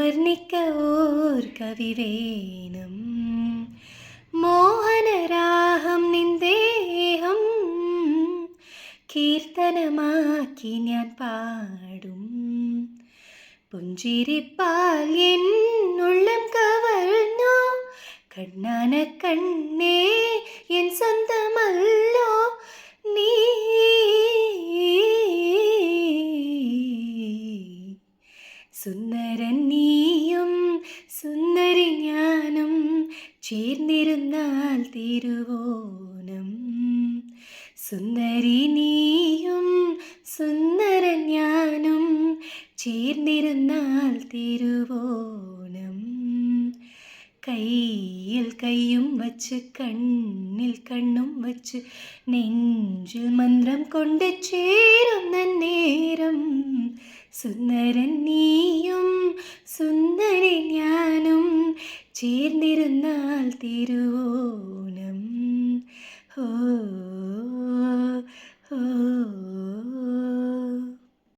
വർണ്ണിക്ക or കവി വേണം. മോഹനരാഗം നിന്ദേഹം കീർത്തനമാക്കി ഞാൻ പാടും. പുഞ്ചിരിപ്പാൽ എന്നുള്ളം കവർന്നോ, കണ്ണാന കണ്ണേ എൻ സ്വന്തമല്ലോ നീ. സുന്ദരൻ നീയും സുന്ദരി ഞാനും ചേർന്നിരുന്നാൽ തിരുവോണം. സുന്ദരി നീയും സുന്ദരൻ ഞാനും ചേർന്നിരുന്നാൽ തിരുവോണം. കയ്യിൽ കയ്യും വച്ച് കണ്ണിൽ കണ്ണും വച്ച് നെഞ്ചിൽ മന്ത്രം കൊണ്ട് ചേരുന്ന നേരം. സുന്ദരൻ നീയും സുന്ദരി ഞാനും ചേർന്നിരുന്നാൽ തിരുവോണം. ഓ